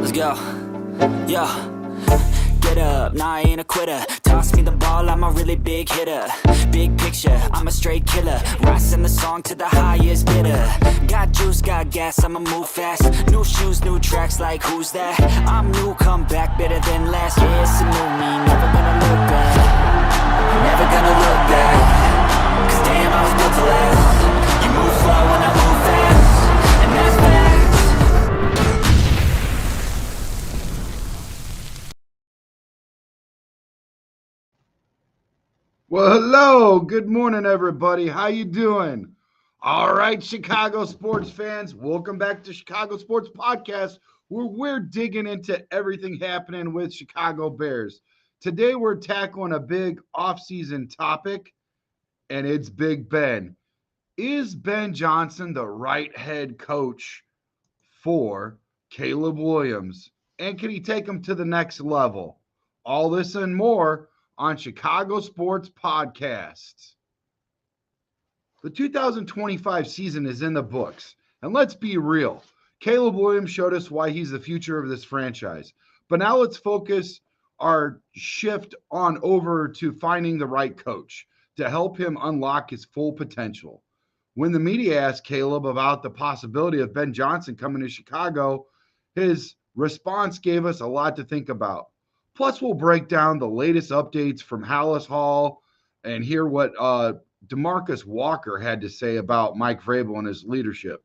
Let's go. Yo. Get up, nah, I ain't a quitter. Toss me the ball, I'm a really big hitter. Big picture, I'm a straight killer. Rising the song to the highest bidder. Got juice, got gas, I'ma move fast. New shoes, new tracks, like who's that? I'm new, come back, better than last. Yeah, it's a new me, never gonna look back. Never gonna look back. Cause damn, I was built to last. You move slow and I move fast. And that's facts. Well, hello. Good morning, everybody. How you doing? All right, Chicago sports fans. Welcome back to Chicago Sports Podcast, where we're digging into everything happening with Chicago Bears. Today, we're tackling a big offseason topic, and it's Big Ben. Is Ben Johnson the right head coach for Caleb Williams? And can he take him to the next level? All this and more on Chicago Sports Podcast. The 2025 season is in the books. And let's be real. Caleb Williams showed us why he's the future of this franchise. But now let's focus our shift on over to finding the right coach to help him unlock his full potential. When the media asked Caleb about the possibility of Ben Johnson coming to Chicago, his response gave us a lot to think about. Plus, we'll break down the latest updates from Hallis Hall and hear what DeMarcus Walker had to say about Mike Vrabel and his leadership.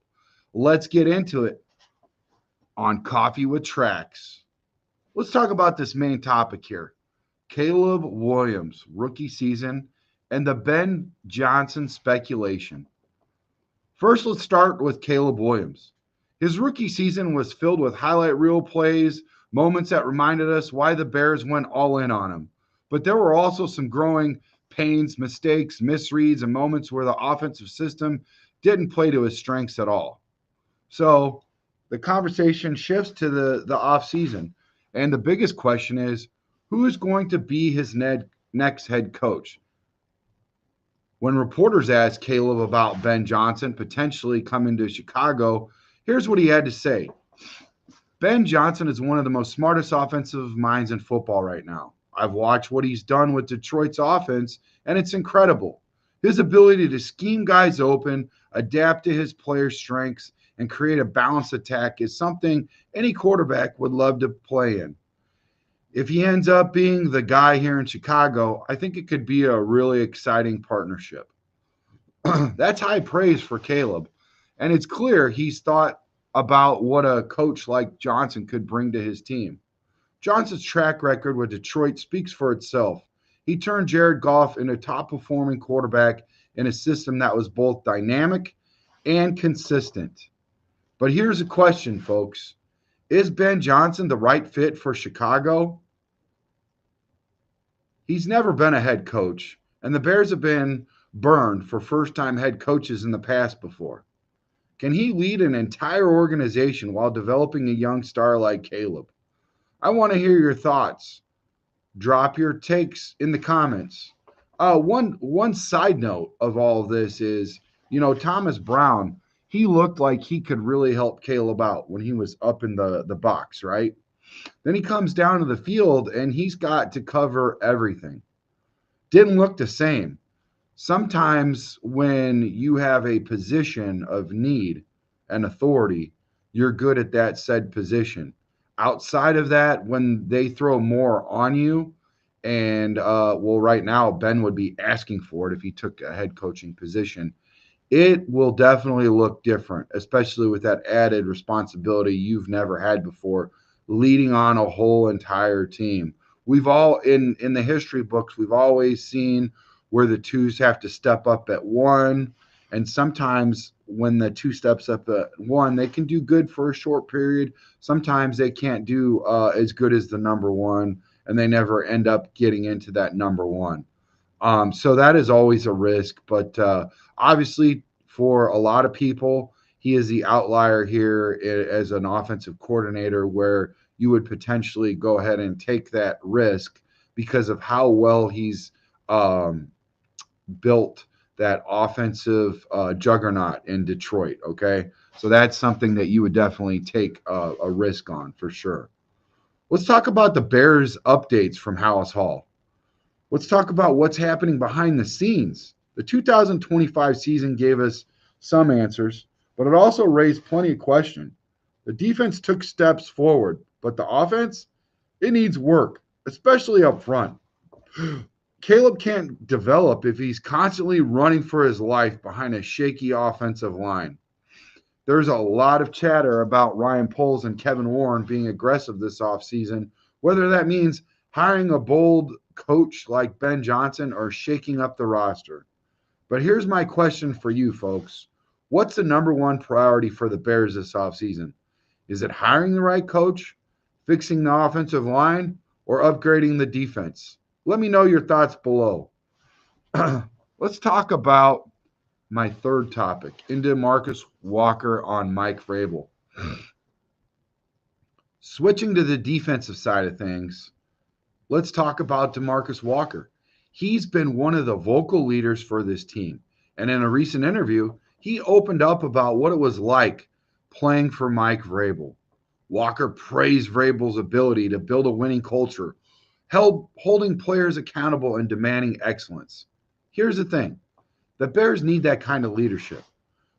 Let's get into it on Coffee with Tracks. Let's talk about this main topic here. Caleb Williams, rookie season, and the Ben Johnson speculation. First, let's start with Caleb Williams. His rookie season was filled with highlight reel plays, moments that reminded us why the Bears went all in on him. But there were also some growing pains, mistakes, misreads, and moments where the offensive system didn't play to his strengths at all. So the conversation shifts to the offseason. And the biggest question is, who is going to be his next head coach? When reporters asked Caleb about Ben Johnson potentially coming to Chicago, here's what he had to say. Ben Johnson is one of the most smartest offensive minds in football right now. I've watched what he's done with Detroit's offense, and it's incredible. His ability to scheme guys open, adapt to his players' strengths, and create a balanced attack is something any quarterback would love to play in. If he ends up being the guy here in Chicago, I think it could be a really exciting partnership. That's high praise for Caleb, and it's clear he's thought about what a coach like Johnson could bring to his team. Johnson's track record with Detroit speaks for itself. He turned Jared Goff into a top-performing quarterback in a system that was both dynamic and consistent. But here's a question, folks. Is Ben Johnson the right fit for Chicago? He's never been a head coach, and the Bears have been burned for first-time head coaches in the past before. Can he lead an entire organization while developing a young star like Caleb? I want to hear your thoughts. Drop your takes in the comments. One side note of all of this is, Thomas Brown, he looked like he could really help Caleb out when he was up in the box, right? Then he comes down to the field, and he's got to cover everything. Didn't look the same. Sometimes when you have a position of need and authority, you're good at that said position. Outside of that, when they throw more on you, and right now Ben would be asking for it if he took a head coaching position, it will definitely look different, especially with that added responsibility you've never had before, leading on a whole entire team. We've all, in the history books, we've always seen where the twos have to step up at one. And sometimes when the two steps up at one, they can do good for a short period. Sometimes they can't do as good as the number one, and they never end up getting into that number one. So that is always a risk. But obviously, for a lot of people, he is the outlier here as an offensive coordinator where you would potentially go ahead and take that risk because of how well he's built that offensive juggernaut in Detroit, okay? So that's something that you would definitely take a risk on for sure. Let's talk about the Bears updates from Hallis Hall. Let's talk about what's happening behind the scenes. The 2025 season gave us some answers, but it also raised plenty of questions. The defense took steps forward, but the offense, it needs work, especially up front. Caleb can't develop if he's constantly running for his life behind a shaky offensive line. There's a lot of chatter about Ryan Poles and Kevin Warren being aggressive this offseason, whether that means hiring a bold coach like Ben Johnson or shaking up the roster. But here's my question for you folks. What's the number one priority for the Bears this offseason? Is it hiring the right coach, fixing the offensive line, or upgrading the defense? Let me know your thoughts below. Let's talk about my third topic, DeMarcus Walker on Mike Vrabel. Switching to the defensive side of things, let's talk about DeMarcus Walker. He's been one of the vocal leaders for this team. And in a recent interview, he opened up about what it was like playing for Mike Vrabel. Walker praised Vrabel's ability to build a winning culture, holding players accountable and demanding excellence. Here's the thing. The Bears need that kind of leadership,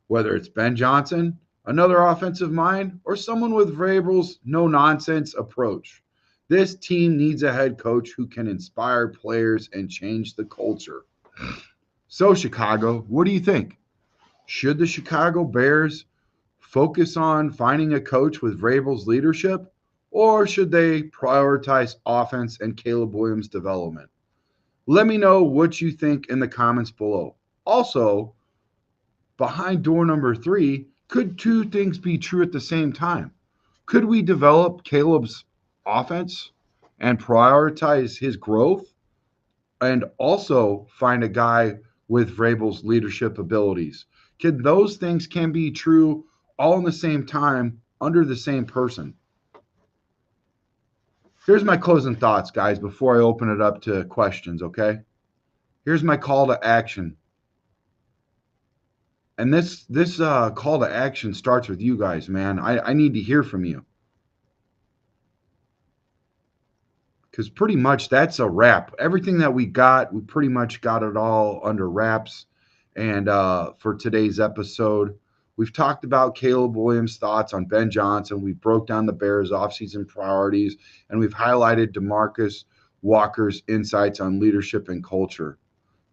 whether it's Ben Johnson, another offensive mind, or someone with Vrabel's no-nonsense approach. This team needs a head coach who can inspire players and change the culture. So, Chicago, what do you think? Should the Chicago Bears focus on finding a coach with Vrabel's leadership, or should they prioritize offense and Caleb Williams' development? Let me know what you think in the comments below. Also, behind door number 3, could two things be true at the same time? Could we develop Caleb's offense and prioritize his growth and also find a guy with Vrabel's leadership abilities? Can those things can be true all in the same time under the same person? Here's my closing thoughts, guys, before I open it up to questions, okay? Here's my call to action. And this call to action starts with you guys, man. I need to hear from you. Because pretty much that's a wrap. Everything that we pretty much got it all under wraps. And for today's episode, we've talked about Caleb Williams' thoughts on Ben Johnson. We broke down the Bears' offseason priorities, and we've highlighted DeMarcus Walker's insights on leadership and culture.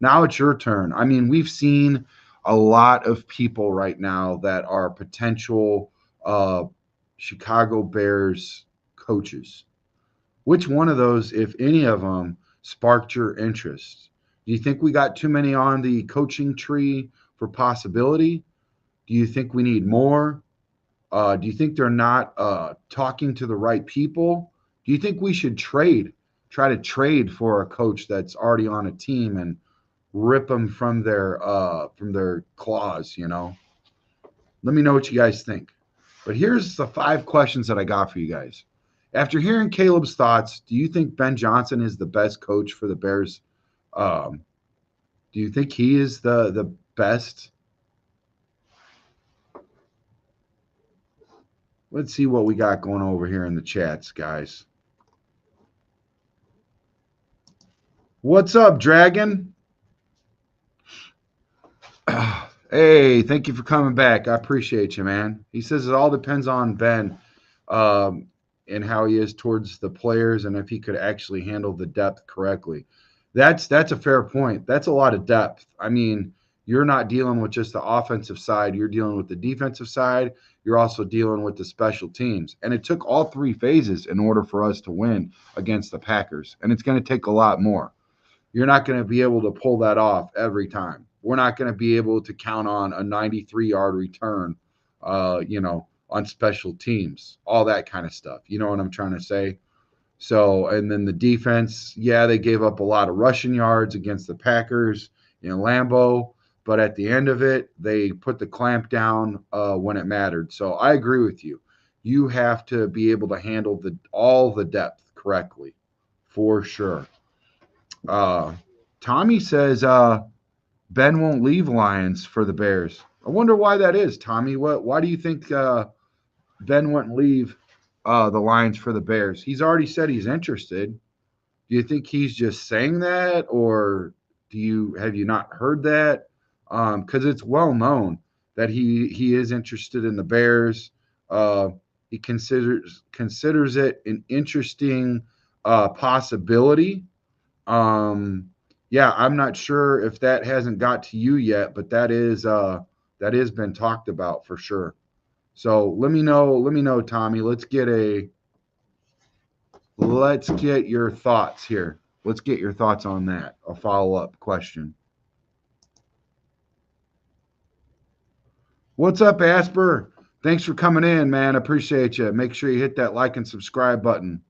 Now it's your turn. I mean, we've seen a lot of people right now that are potential Chicago Bears coaches. Which one of those, if any of them, sparked your interest? Do you think we got too many on the coaching tree for possibility? Do you think we need more? Do you think they're not talking to the right people? Do you think we should try to trade for a coach that's already on a team and rip them from their claws, you know? Let me know what you guys think. But here's the 5 questions that I got for you guys. After hearing Caleb's thoughts, do you think Ben Johnson is the best coach for the Bears? Do you think he is the best? Let's see what we got going over here in the chats, guys. What's up, Dragon? Hey, thank you for coming back. I appreciate you, man. He says it all depends on Ben and how he is towards the players and if he could actually handle the depth correctly. That's a fair point. That's a lot of depth. I mean, you're not dealing with just the offensive side. You're dealing with the defensive side. You're also dealing with the special teams. And it took all 3 phases in order for us to win against the Packers. And it's going to take a lot more. You're not going to be able to pull that off every time. We're not going to be able to count on a 93-yard return, on special teams, all that kind of stuff. You know what I'm trying to say? So, and then the defense, yeah, they gave up a lot of rushing yards against the Packers in Lambeau, but at the end of it, they put the clamp down when it mattered. So I agree with you. You have to be able to handle all the depth correctly, for sure. Tommy says Ben won't leave Lions for the Bears. I wonder why that is, Tommy. Why do you think Ben wouldn't leave the Lions for the Bears. He's already said he's interested. Do you think he's just saying that, or have you not heard that? Because it's well known that he is interested in the Bears. Uh, he considers it an interesting possibility. Um, yeah, I'm not sure if that hasn't got to you yet, but that has been talked about for sure. So let me know, Tommy. Let's get your thoughts here. Let's get your thoughts on that. A follow-up question. What's up, Asper? Thanks for coming in, man. Appreciate you. Make sure you hit that like and subscribe button.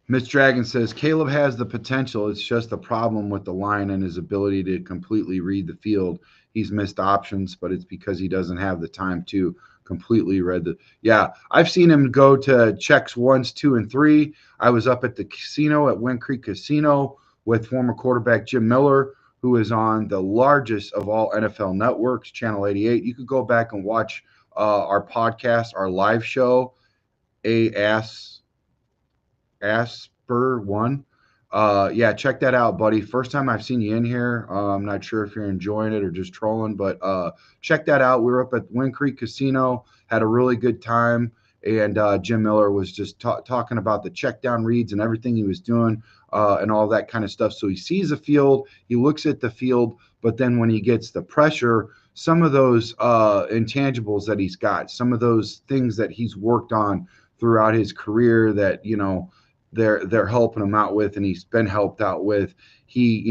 Miss Dragon says Caleb has the potential. It's just a problem with the line and his ability to completely read the field. He's missed options, but it's because he doesn't have the time to completely read the. Yeah, I've seen him go to checks 1, 2, and 3. I was up at the casino at Wind Creek Casino with former quarterback Jim Miller, who is on the largest of all NFL networks, Channel 88. You could go back and watch our podcast, our live show, Asper one. Yeah, check that out, buddy. First time I've seen you in here. I'm not sure if you're enjoying it or just trolling, but check that out. We were up at Wind Creek Casino, had a really good time, and Jim Miller was just talking about the check down reads and everything he was doing and all that kind of stuff. So he sees the field, he looks at the field, but then when he gets the pressure, some of those intangibles that he's got, some of those things that he's worked on throughout his career that they're helping him out with, and he's been helped out with. He,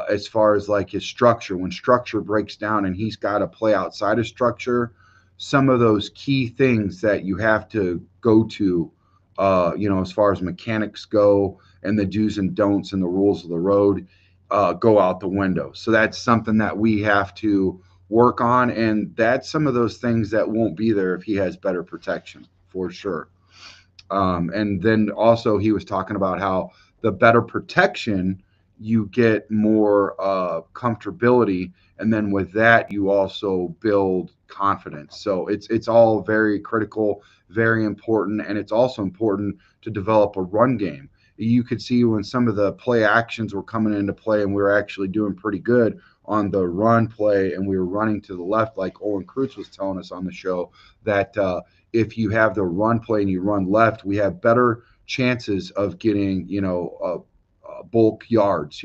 as far as like his structure, when structure breaks down and he's got to play outside of structure, some of those key things that you have to go to, as far as mechanics go and the do's and don'ts and the rules of the road, go out the window. So that's something that we have to work on, and that's some of those things that won't be there if he has better protection, for sure. And then also he was talking about how the better protection, you get more comfortability, and then with that you also build confidence. So it's all very critical, very important, and it's also important to develop a run game. You could see when some of the play actions were coming into play, and we were actually doing pretty good on the run play, and we were running to the left, like Owen Krutz was telling us on the show, that if you have the run play and you run left, we have better chances of getting, bulk yards,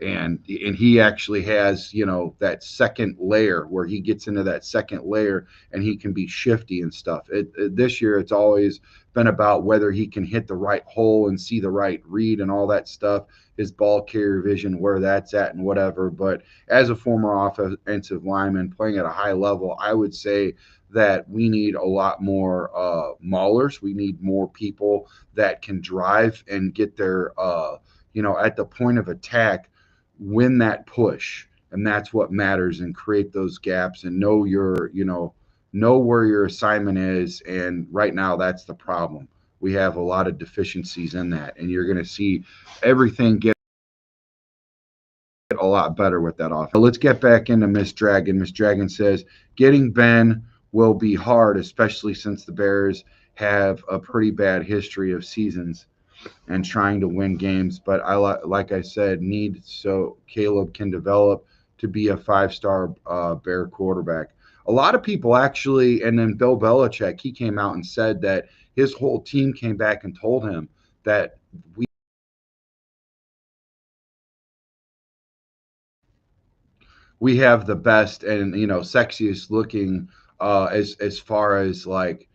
and he actually has, that second layer where he gets into that second layer and he can be shifty and stuff. This year, it's always been about whether he can hit the right hole and see the right read and all that stuff, his ball carrier vision, where that's at and whatever. But as a former offensive lineman playing at a high level, I would say that we need a lot more maulers. We need more people that can drive and get their, at the point of attack, win that push. And that's what matters, and create those gaps and know where your assignment is. And right now, that's the problem. We have a lot of deficiencies in that, and you're going to see everything get a lot better with that offense. Let's get back into Miss Dragon. Miss Dragon says getting Ben will be hard, especially since the Bears have a pretty bad history of seasons and trying to win games. But like I said, need so Caleb can develop to be a 5-star Bear quarterback. A lot of people actually, and then Bill Belichick, he came out and said that his whole team came back and told him that we have the best and sexiest looking as far as like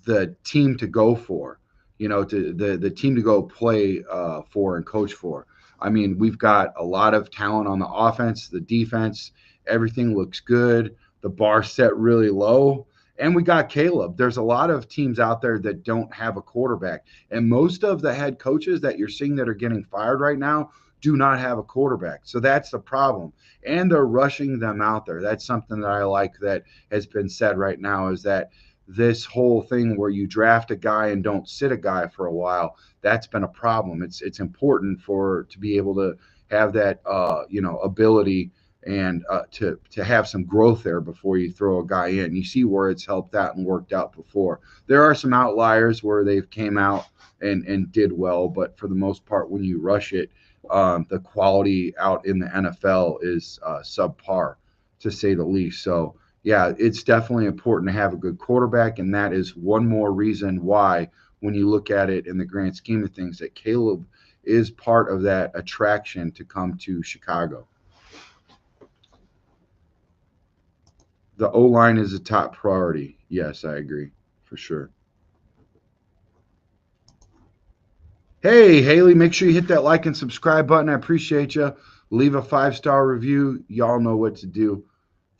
the team to go for, to the team to go play for and coach for. I mean, we've got a lot of talent on the offense, the defense, everything looks good. The bar set really low. And we got Caleb. There's a lot of teams out there that don't have a quarterback. And most of the head coaches that you're seeing that are getting fired right now do not have a quarterback. So that's the problem. And they're rushing them out there. That's something that I like that has been said right now, is that this whole thing where you draft a guy and don't sit a guy for a while, that's been a problem. It's important to be able to have that ability and to have some growth there before you throw a guy in. You see where it's helped out and worked out before. There are some outliers where they've came out and did well, but for the most part, when you rush it, the quality out in the NFL is subpar, to say the least. So, yeah, it's definitely important to have a good quarterback, and that is one more reason why, when you look at it in the grand scheme of things, that Caleb is part of that attraction to come to Chicago. The O-line is a top priority. Yes, I agree, for sure. Hey, Haley, make sure you hit that like and subscribe button. I appreciate you. Leave a 5-star review. Y'all know what to do.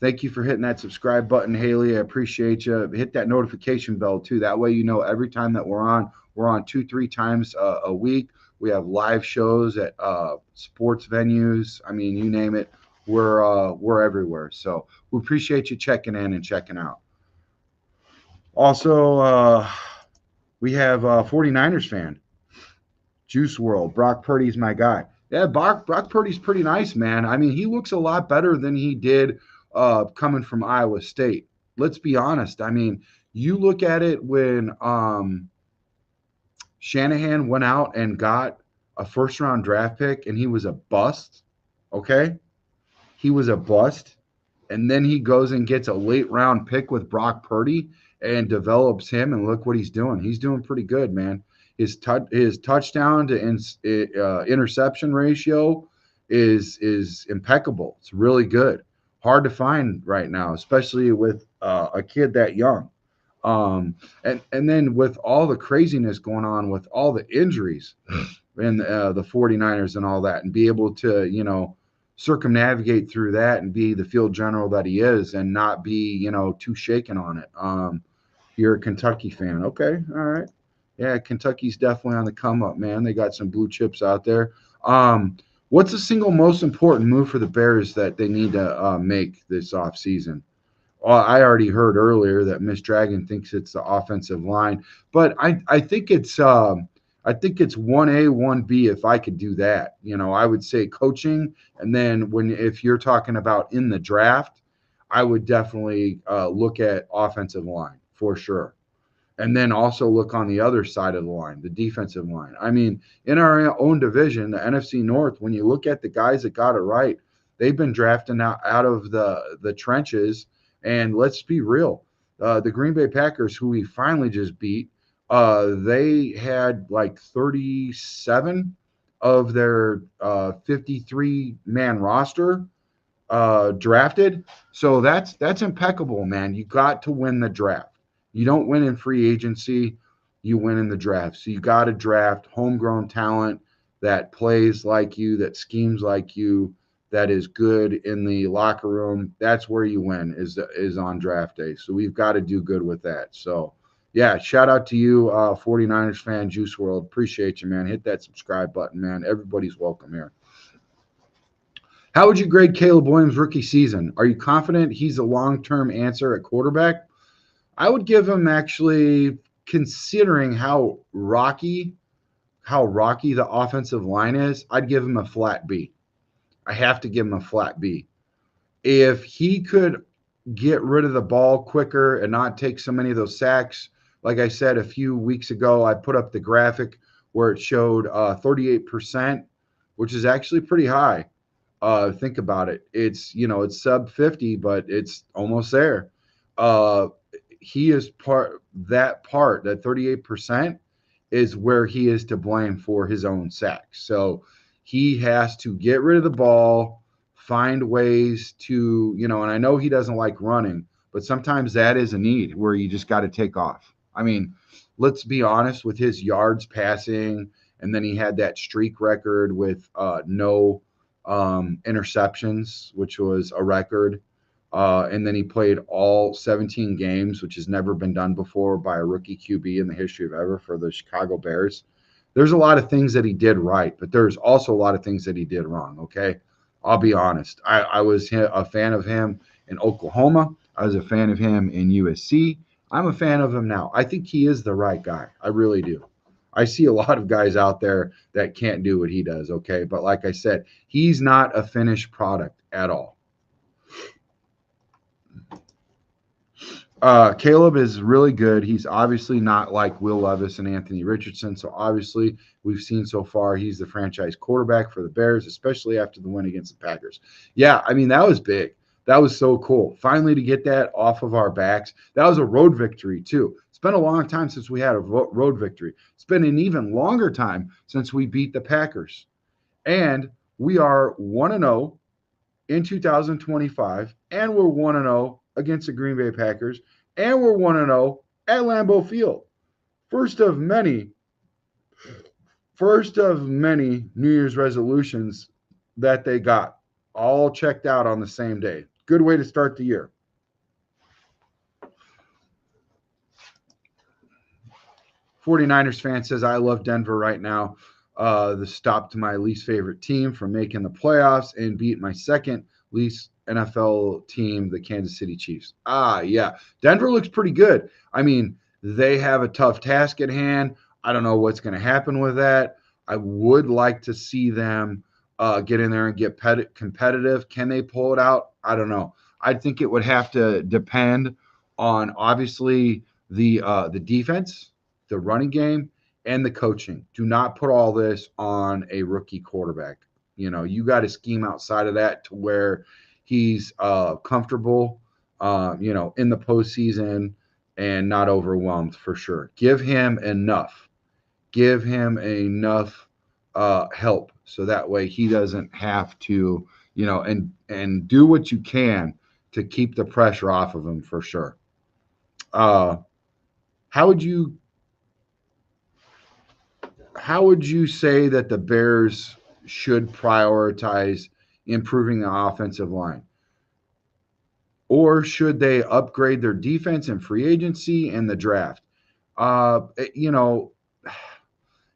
Thank you for hitting that subscribe button, Haley. I appreciate you. Hit that notification bell, too. That way you know every time that we're on 2-3 times a week. We have live shows at sports venues. I mean, you name it. We're everywhere. So we appreciate you checking in and checking out. Also, we have a 49ers fan. Juice World. Brock Purdy's my guy. Yeah, Brock Purdy's pretty nice, man. I mean, he looks a lot better than he did coming from Iowa State. Let's be honest. I mean, you look at it when Shanahan went out and got a first-round draft pick, and he was a bust, okay? He was a bust, and then he goes and gets a late-round pick with Brock Purdy and develops him, and look what he's doing. He's doing pretty good, man. His touchdown to interception ratio is impeccable. It's really good. Hard to find right now, especially with a kid that young. And then with all the craziness going on with all the injuries and the 49ers and all that, and be able to, circumnavigate through that and be the field general that he is and not be, too shaken on it. You're a Kentucky fan. Okay. All right. Yeah, Kentucky's definitely on the come up, man. They got some blue chips out there. What's the single most important move for the Bears that they need to make this offseason? Well, I already heard earlier that Miss Dragon thinks it's the offensive line, but I think it's 1A, 1B. If I could do that, I would say coaching, and then if you're talking about in the draft, I would definitely look at offensive line for sure. And then also look on the other side of the line, the defensive line. I mean, in our own division, the NFC North, when you look at the guys that got it right, they've been drafting out of the trenches. And let's be real, the Green Bay Packers, who we finally just beat, they had like 37 of their 53-man roster drafted. So that's impeccable, man. You got to win the draft. You don't win in free agency, you win in the draft. So you got to draft homegrown talent that plays like you, that schemes like you, that is good in the locker room. That's where you win, is on draft day. So we've got to do good with that. So, yeah, shout out to you, 49ers fan, Juice World. Appreciate you, man. Hit that subscribe button, man. Everybody's welcome here. How would you grade Caleb Williams' rookie season? Are you confident he's a long-term answer at quarterback? I would give him, actually, considering how rocky the offensive line is, I'd give him a flat B. I have to give him a flat B. If he could get rid of the ball quicker and not take so many of those sacks, like I said a few weeks ago, I put up the graphic where it showed 38%, which is actually pretty high. Think about it. It's sub 50, but it's almost there. He is that 38% is where he is to blame for his own sacks. So he has to get rid of the ball, find ways to, and I know he doesn't like running, but sometimes that is a need where you just got to take off. I mean, let's be honest, with his yards passing, and then he had that streak record with no interceptions, which was a record. And then he played all 17 games, which has never been done before by a rookie QB in the history of ever for the Chicago Bears. There's a lot of things that he did right, but there's also a lot of things that he did wrong, okay? I'll be honest. I was a fan of him in Oklahoma. I was a fan of him in USC. I'm a fan of him now. I think he is the right guy. I really do. I see a lot of guys out there that can't do what he does, okay? But like I said, he's not a finished product at all. Caleb is really good. He's obviously not like Will Levis and Anthony Richardson. So obviously, we've seen so far he's the franchise quarterback for the Bears, especially after the win against the Packers. Yeah, I mean, that was big. That was so cool. Finally, to get that off of our backs. That was a road victory, too. It's been a long time since we had a road victory. It's been an even longer time since we beat the Packers. And we are 1-0 in 2025, and we're 1-0 against the Green Bay Packers, and we're 1-0 at Lambeau Field. First of many New Year's resolutions that they got all checked out on the same day. Good way to start the year. '49ers fan says, I love Denver right now. The stop to my least favorite team from making the playoffs and beat my second least NFL team, the Kansas City Chiefs. Yeah. Denver looks pretty good. I mean, they have a tough task at hand. I don't know what's going to happen with that. I would like to see them get in there and get competitive. Can they pull it out? I don't know. I think it would have to depend on, obviously, the defense, the running game, and the coaching. Do not put all this on a rookie quarterback. You got to scheme outside of that to where he's comfortable, in the postseason and not overwhelmed for sure. Give him enough. Give him enough help so that way he doesn't have to, and do what you can to keep the pressure off of him for sure. How would you say that the Bears should prioritize improving the offensive line? Or should they upgrade their defense and free agency and the draft?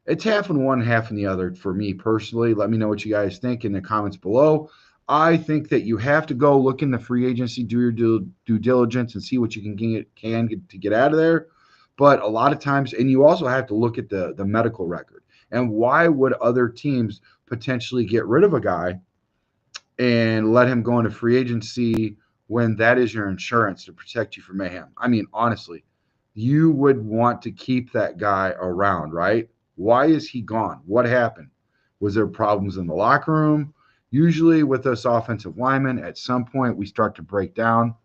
It's half and one, half and the other for me personally. Let me know what you guys think in the comments below. I think that you have to go look in the free agency, do your due diligence, and see what you can get out of there. But a lot of times, and you also have to look at the medical record. And why would other teams potentially get rid of a guy and let him go into free agency when that is your insurance to protect you from mayhem? I mean, honestly, you would want to keep that guy around, right? Why is he gone? What happened? Was there problems in the locker room? Usually with us offensive linemen, at some point we start to break down,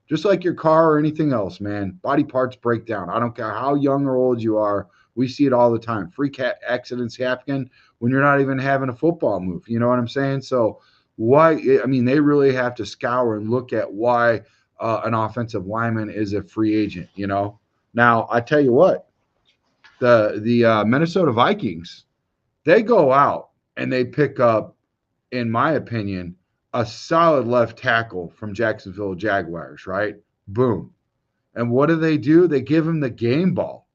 just like your car or anything else, man. Body parts break down. I don't care how young or old you are. We see it all the time. Freak accidents happen when you're not even having a football move. You know what I'm saying? So they really have to scour and look at why an offensive lineman is a free agent, Now, I tell you what, the Minnesota Vikings, they go out and they pick up, in my opinion, a solid left tackle from Jacksonville Jaguars, right? Boom. And what do? They give him the game ball.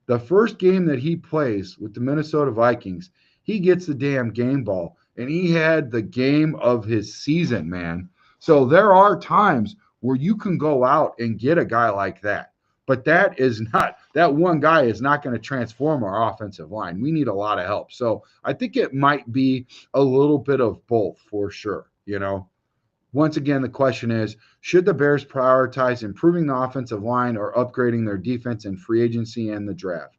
The first game that he plays with the Minnesota Vikings, he gets the damn game ball, and he had the game of his season, man. So there are times where you can go out and get a guy like that. But that one guy is not going to transform our offensive line. We need a lot of help. So I think it might be a little bit of both for sure. Once again, the question is, should the Bears prioritize improving the offensive line or upgrading their defense in free agency and the draft?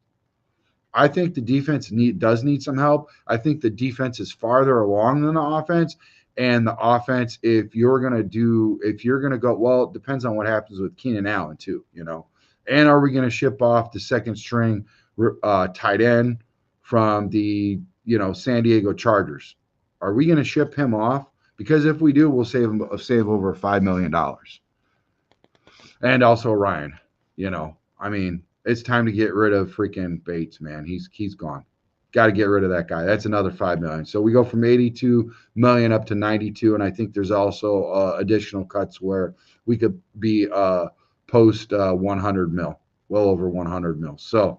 I think the defense does need some help. I think the defense is farther along than the offense. And the offense, if you're going to go, well, it depends on what happens with Keenan Allen too, And are we going to ship off the second string tight end from the, San Diego Chargers? Are we going to ship him off? Because if we do, we'll save over $5 million. And also Ryan, it's time to get rid of freaking Bates, man. He's gone. Got to get rid of that guy. That's another $5 million. So we go from $82 million up to $92, and I think there's also additional cuts where we could be post 100 mil, well over 100 mil. So,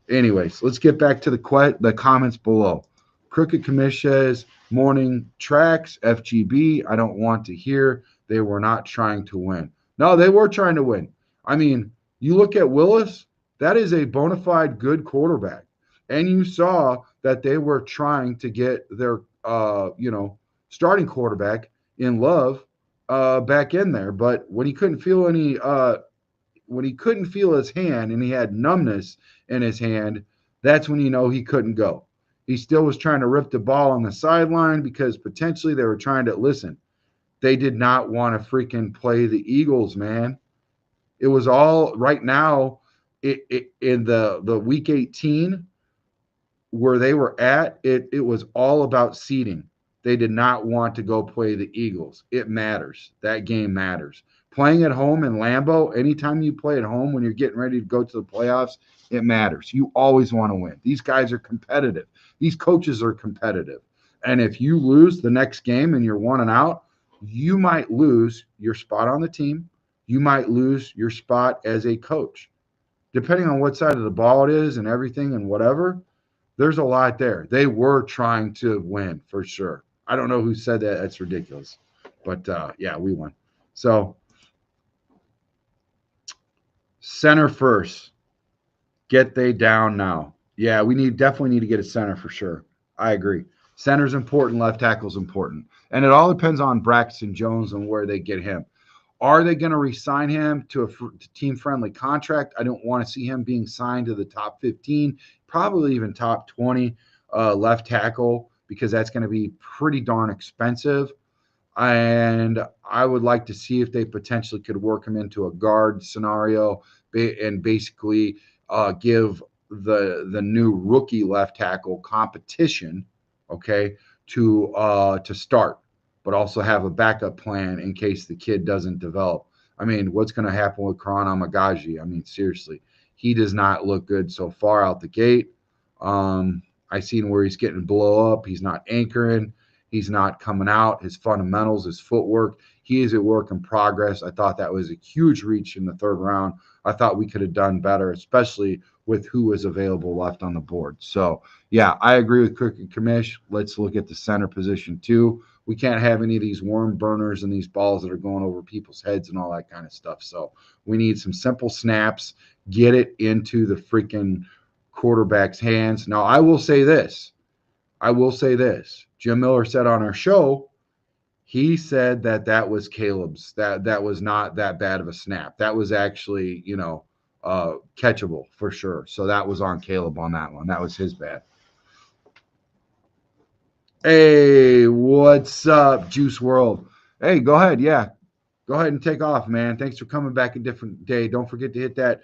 anyways, let's get back to the comments below. Crooked Commish says, morning tracks, FGB. I don't want to hear they were not trying to win. No, they were trying to win. I mean, you look at Willis, that is a bona fide good quarterback. And you saw that they were trying to get their, starting quarterback in Love back in there. But when he couldn't feel any when he couldn't feel his hand and he had numbness in his hand, that's when you know he couldn't go. He still was trying to rip the ball on the sideline because potentially they were trying to listen. They did not want to freaking play the Eagles, man. It was all right now in the week 18 where they were at, it was all about seeding. They did not want to go play the Eagles. It matters. That game matters. Playing at home in Lambeau, anytime you play at home when you're getting ready to go to the playoffs, it matters. You always want to win. These guys are competitive. These coaches are competitive. And if you lose the next game and you're 1-out, you might lose your spot on the team. You might lose your spot as a coach. Depending on what side of the ball it is and everything and whatever, there's a lot there. They were trying to win for sure. I don't know who said that. That's ridiculous. But yeah, we won. So center first. Get they down now. Yeah, we definitely need to get a center for sure. I agree. Center's important. Left tackle's important. And it all depends on Braxton Jones and where they get him. Are they going to re-sign him to a team-friendly contract? I don't want to see him being signed to the top 15, probably even top 20 left tackle, because that's going to be pretty darn expensive. And I would like to see if they potentially could work him into a guard scenario and basically give the new rookie left tackle competition, okay, to start, but also have a backup plan in case the kid doesn't develop. I mean, what's going to happen with Karan Amagaji? I mean, seriously, he does not look good so far out the gate. I seen where he's getting blow up. He's not anchoring. He's not coming out. His fundamentals, his footwork, he is a work in progress. I thought that was a huge reach in the third round. I thought we could have done better, especially with who was available left on the board. So, yeah, I agree with Cook and Kamish. Let's look at the center position too. We can't have any of these worm burners and these balls that are going over people's heads and all that kind of stuff. So we need some simple snaps, get it into the freaking quarterback's hands. Now, I will say this. Jim Miller said on our show, he said that was Caleb's. That was not that bad of a snap. That was actually, catchable for sure. So that was on Caleb on that one. That was his bad. Hey, what's up, Juice World? Hey, go ahead. Yeah, go ahead and take off, man. Thanks for coming back a different day. Don't forget to hit that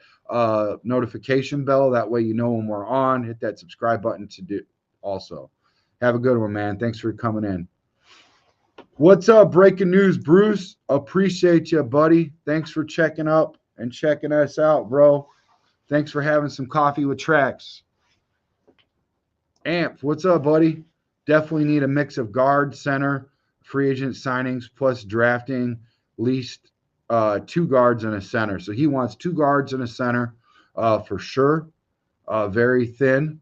notification bell. That way you know when we're on. Hit that subscribe button to do also. Have a good one, man. Thanks for coming in. What's up, breaking news, Bruce? Appreciate you, buddy. Thanks for checking up and checking us out, bro. Thanks for having some coffee with Trax. Amp, what's up, buddy? Definitely need a mix of guard, center, free agent signings, plus drafting at least 2 guards and a center. So he wants 2 guards and a center for sure. Very thin.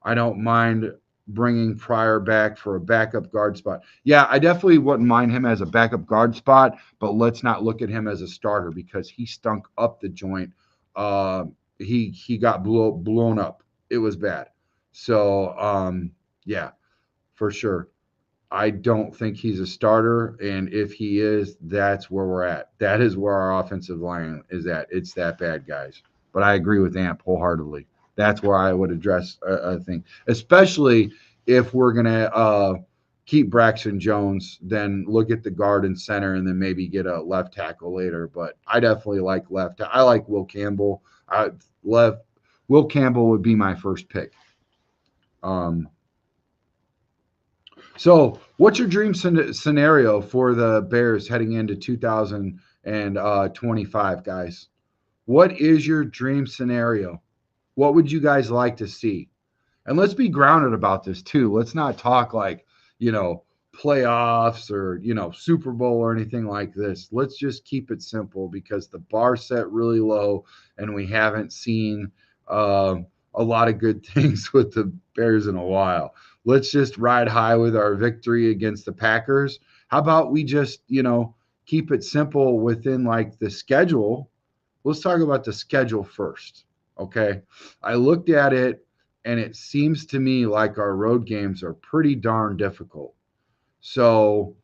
I don't mind bringing Pryor back for a backup guard spot. Yeah, I definitely wouldn't mind him as a backup guard spot, but let's not look at him as a starter because he stunk up the joint. He got blown up. It was bad. So, yeah, for sure. I don't think he's a starter, and if he is, that's where we're at. That is where our offensive line is at. It's that bad, guys. But I agree with Amp wholeheartedly. That's where I would address a thing, especially if we're going to keep Braxton Jones, then look at the guard and center and then maybe get a left tackle later. But I definitely like left. I like Will Campbell. Will Campbell would be my first pick. So what's your dream scenario for the Bears heading into 2025, guys? What is your dream scenario? What would you guys like to see? And let's be grounded about this too. Let's not talk like, playoffs or, Super Bowl or anything like this. Let's just keep it simple because the bar set really low and we haven't seen a lot of good things with the Bears in a while. Let's just ride high with our victory against the Packers. How about we just, keep it simple within like the schedule? Let's talk about the schedule first. Okay. I looked at it and it seems to me like our road games are pretty darn difficult. So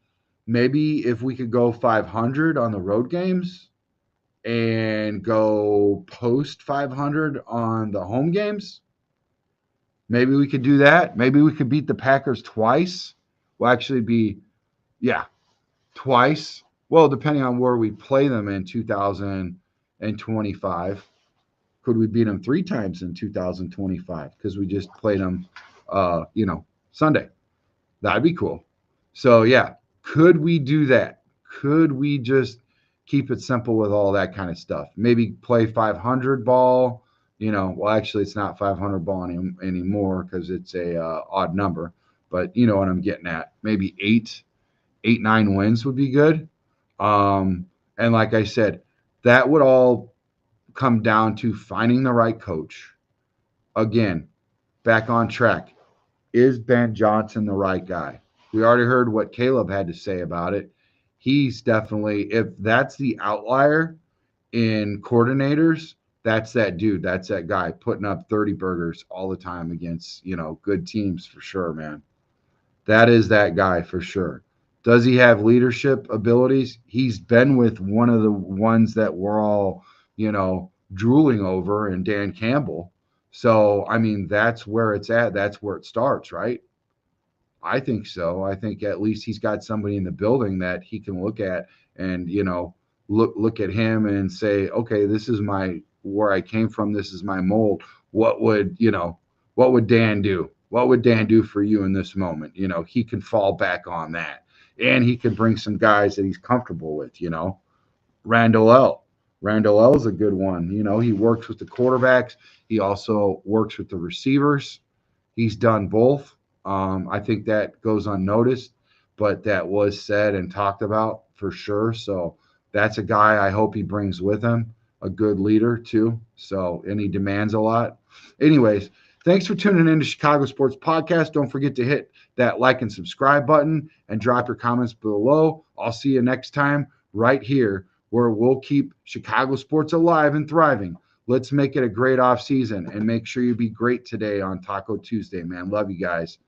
maybe if we could go 500 on the road games and go post 500 on the home games. Maybe we could do that. Maybe we could beat the Packers twice. We'll actually be, yeah, twice. Well, depending on where we play them in 2025. Could we beat them 3 times in 2025? Because we just played them, Sunday. That'd be cool. So, yeah, could we do that? Could we just keep it simple with all that kind of stuff? Maybe play 500 ball. Well, actually, it's not 500 ball anymore because it's a odd number. But you know what I'm getting at. Maybe 9 wins would be good. And like I said, that would all come down to finding the right coach. Again, back on track. Is Ben Johnson the right guy? We already heard what Caleb had to say about it. He's definitely, if that's the outlier in coordinators, that's that dude. That's that guy putting up 30 burgers all the time against, good teams for sure, man. That is that guy for sure. Does he have leadership abilities? He's been with one of the ones that we're all, drooling over, and Dan Campbell. So, I mean, that's where it's at. That's where it starts, right? I think so. I think at least he's got somebody in the building that he can look at and, look at him and say, okay, this is where I came from. This is my mold. What would Dan do? What would Dan do for you in this moment? He can fall back on that. And he could bring some guys that he's comfortable with, Randall L. Randall L is a good one. He works with the quarterbacks. He also works with the receivers. He's done both. I think that goes unnoticed, but that was said and talked about for sure. So that's a guy I hope he brings with him, a good leader too. So, and he demands a lot. Anyways, thanks for tuning in to Chicago Sports Podcast. Don't forget to hit that like and subscribe button and drop your comments below. I'll see you next time right here where we'll keep Chicago sports alive and thriving. Let's make it a great off season and make sure you be great today on Taco Tuesday, man. Love you guys.